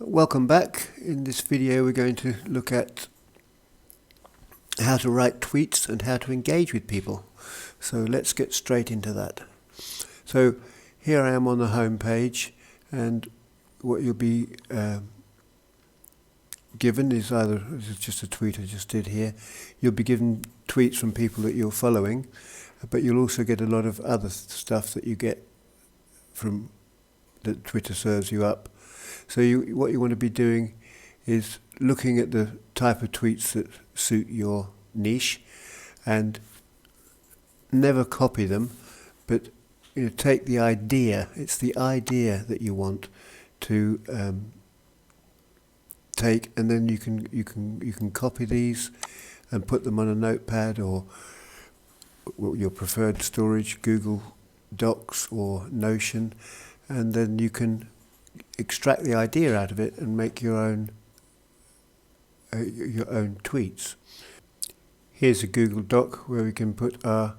Welcome back. In this video we're going to look at how to write tweets and how to engage with people. So let's get straight into that. So here I am on the home page, and what you'll be given is either, this is just a tweet I just did here, you'll be given tweets from people that you're following, but you'll also get a lot of other stuff that you get from that Twitter serves you up. So what you want to be doing is looking at the type of tweets that suit your niche, and never copy them, but take the idea. It's the idea that you want to take, and then you can copy these and put them on a notepad or your preferred storage, Google Docs or Notion, and then you can extract the idea out of it and make your own tweets. Here's a Google Doc where we can put our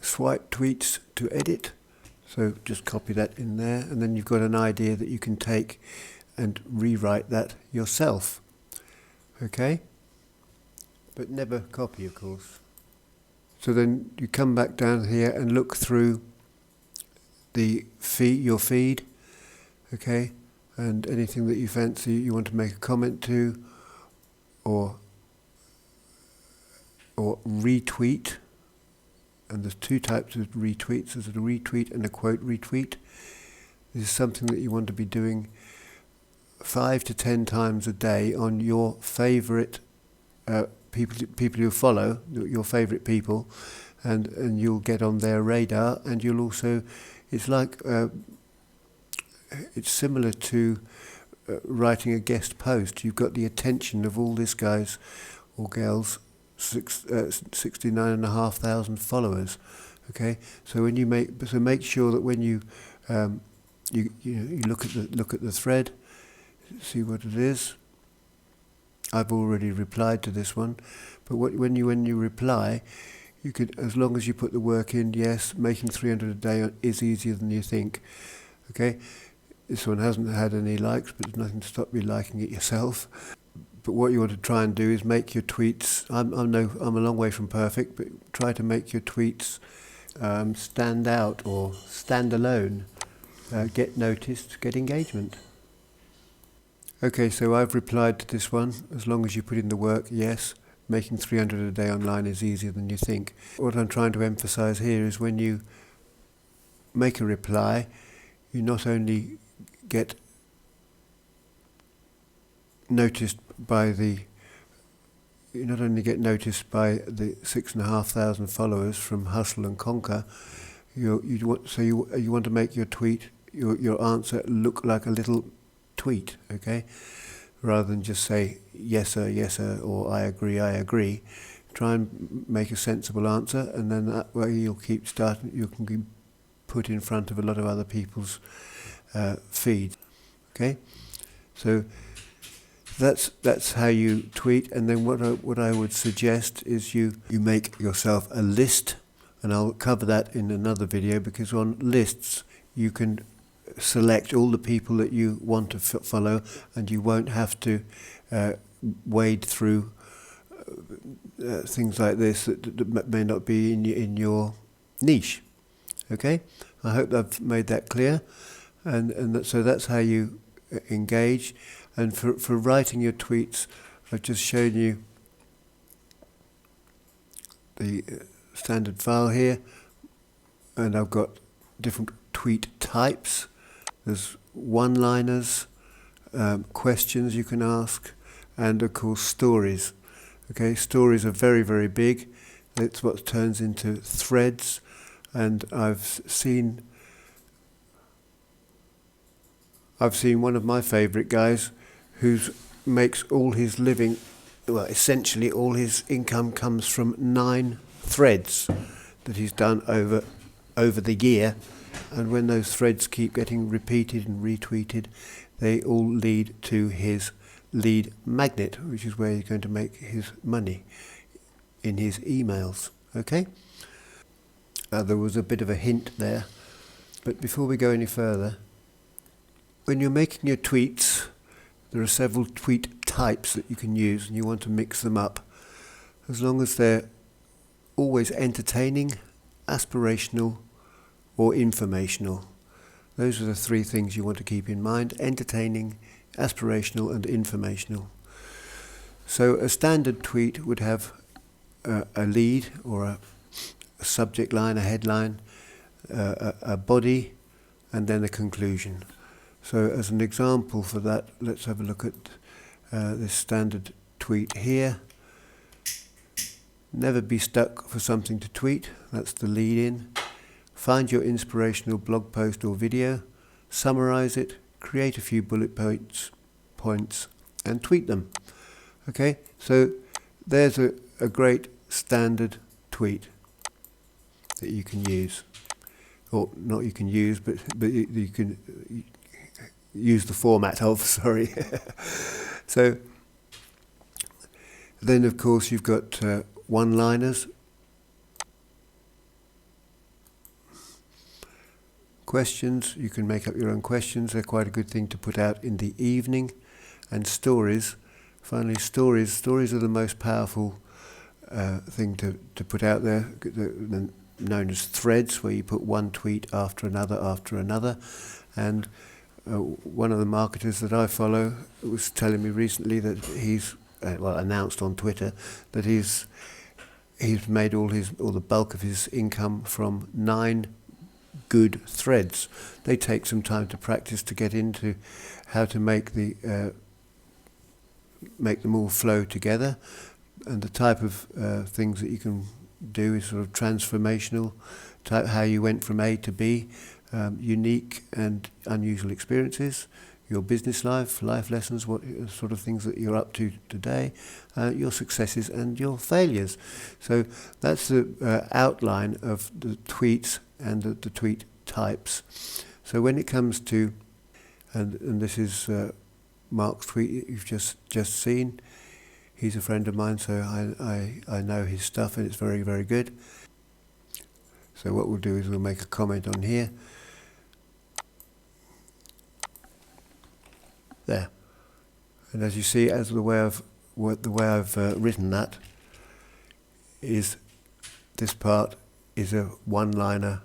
swipe tweets to edit. So just copy that in there, and then you've got an idea that you can take and rewrite that yourself. Okay? But never copy, of course. So then you come back down here and look through your feed. Okay, and anything that you fancy you want to make a comment to or retweet, and there's two types of retweets. There's a retweet and a quote retweet. This is something that you want to be doing 5 to 10 times a day on your favourite people you follow, your favourite people, and you'll get on their radar, and you'll also, it's like it's similar to writing a guest post. You've got the attention of all these guys or girls, 69,500 followers. Okay, so when you make sure that when you look at the thread, see what it is. I've already replied to this one, but when you reply, you could, as long as you put the work in, yes, making 300 a day is easier than you think. Okay. This one hasn't had any likes, but there's nothing to stop you liking it yourself. But what you want to try and do is make your tweets, I'm a long way from perfect, but try to make your tweets stand out or stand alone, get noticed, get engagement. Okay, so I've replied to this one. As long as you put in the work, yes, making 300 a day online is easier than you think. What I'm trying to emphasize here is when you make a reply, you not only get noticed by the 6,500 followers from Hustle and Conquer. You want to make your tweet, your answer, look like a little tweet, okay, rather than just say yes sir, or I agree. Try and make a sensible answer, and then that way you can be put in front of a lot of other people's feed. Okay, so that's how you tweet. And then what I would suggest is you make yourself a list, and I'll cover that in another video, because on lists you can select all the people that you want to follow, and you won't have to wade through things like this that may not be in your niche. Okay, I hope I've made that clear. So that's how you engage. And for writing your tweets, I've just shown you the standard file here, and I've got different tweet types. There's one-liners, questions you can ask, and of course stories. Okay, stories are very, very big. That's what turns into threads, and I've seen one of my favourite guys who makes all his living, well, essentially all his income comes from 9 threads that he's done over the year, and when those threads keep getting repeated and retweeted, they all lead to his lead magnet, which is where he's going to make his money in his emails. Okay? There was a bit of a hint there, but before we go any further, when you're making your tweets, there are several tweet types that you can use, and you want to mix them up. As long as they're always entertaining, aspirational, or informational. Those are the three things you want to keep in mind: entertaining, aspirational, and informational. So a standard tweet would have a lead or a subject line, a headline, a body, and then a conclusion. So as an example for that, let's have a look at this standard tweet here. Never be stuck for something to tweet. That's the lead in. Find your inspirational blog post or video, summarize it, create a few bullet points, and tweet them. Okay, so there's a great standard tweet that you can use. Or not you can use, but you can use the format of, sorry. So then of course you've got one-liners, questions. You can make up your own questions. They're quite a good thing to put out in the evening. And stories. Finally, stories are the most powerful thing to put out there, known as threads, where you put one tweet after another. And one of the marketers that I follow was telling me recently that he's announced on Twitter that he's made all the bulk of his income from 9 good threads. They take some time to practice to get into how to make them all flow together, and the type of things that you can do is sort of transformational, type how you went from A to B, unique and unusual experiences, your business life lessons, what sort of things that you're up to today, your successes and your failures. So that's the outline of the tweets and the tweet types. So when it comes to, and this is Mark's tweet you've just seen. He's a friend of mine, so I know his stuff, and it's very, very good. So what we'll do is we'll make a comment on here. There. And as you see, as the way I've written that is, this part is a one-liner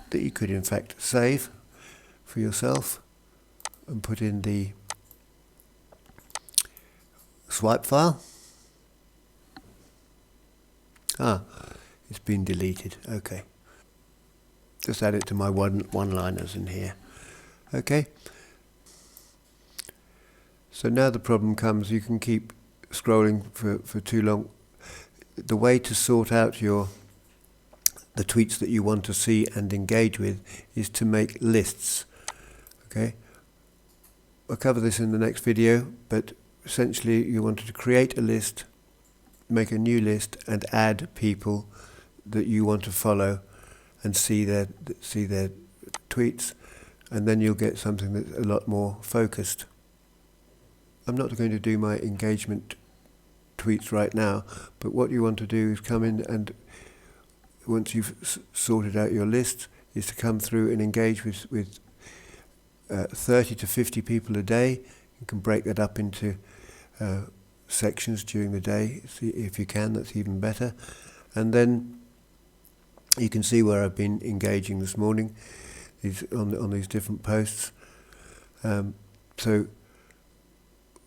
that you could in fact save for yourself and put in the swipe file. It's been deleted. Okay. Just add it to my one-liners in here. Okay. So now the problem comes, you can keep scrolling for too long. The way to sort out the tweets that you want to see and engage with is to make lists. Okay. I'll cover this in the next video, but essentially you want to create a list, make a new list, and add people that you want to follow and see their tweets, and then you'll get something that's a lot more focused. I'm not going to do my engagement tweets right now, but what you want to do is come in, and once you've sorted out your list, is to come through and engage with 30 to 50 people a day. You can break that up into sections during the day. If you can, that's even better. And then you can see where I've been engaging this morning on these different posts. So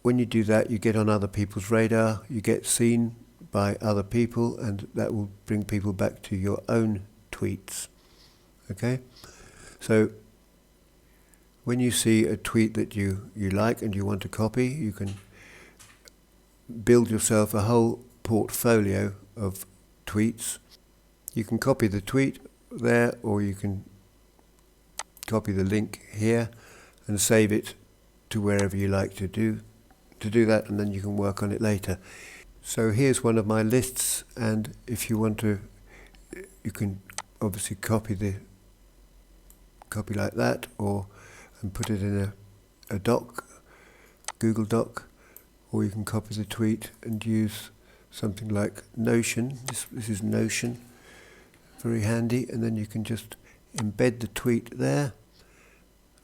when you do that, you get on other people's radar, you get seen by other people, and that will bring people back to your own tweets. Okay? So when you see a tweet that you like and you want to copy, you can build yourself a whole portfolio of tweets. You can copy the tweet there, or you can copy the link here and save it to wherever you like to do that, and then you can work on it later. So here's one of my lists, and if you want to, you can obviously copy like that, and put it in a doc, Google Doc, or you can copy the tweet and use something like Notion. This is Notion, very handy, and then you can just embed the tweet there,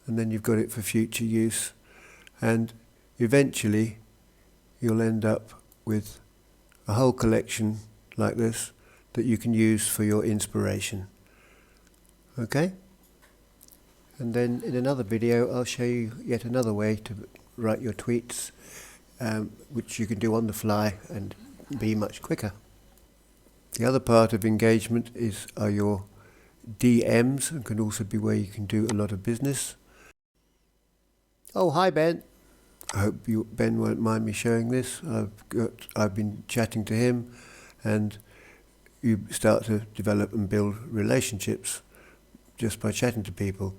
and then you've got it for future use. And eventually you'll end up with a whole collection like this that you can use for your inspiration. Okay? And then in another video I'll show you yet another way to write your tweets, which you can do on the fly and be much quicker. The other part of engagement are your DMs, and can also be where you can do a lot of business. Oh, hi Ben. I hope Ben won't mind me showing this. I've been chatting to him, and you start to develop and build relationships just by chatting to people.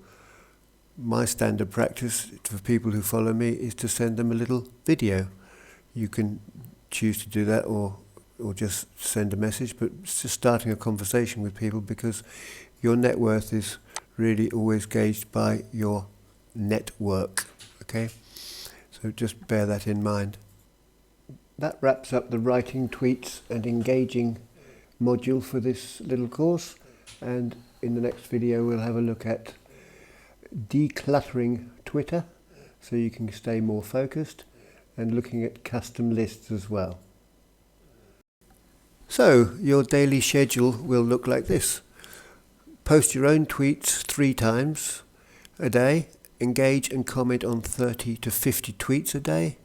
My standard practice for people who follow me is to send them a little video. You can choose to do that or just send a message, but it's just starting a conversation with people, because your net worth is really always gauged by your network. Okay? So just bear that in mind. That wraps up the writing, tweets and engaging module for this little course, and in the next video we'll have a look at decluttering Twitter so you can stay more focused, and looking at custom lists as well. So your daily schedule will look like this. Post your own tweets 3 times a day, engage and comment on 30 to 50 tweets a day,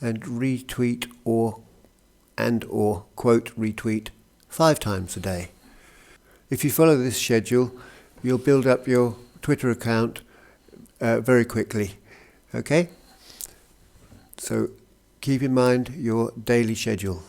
and retweet or quote retweet 5 times a day. If you follow this schedule, you'll build up your Twitter account very quickly. Okay? So keep in mind your daily schedule.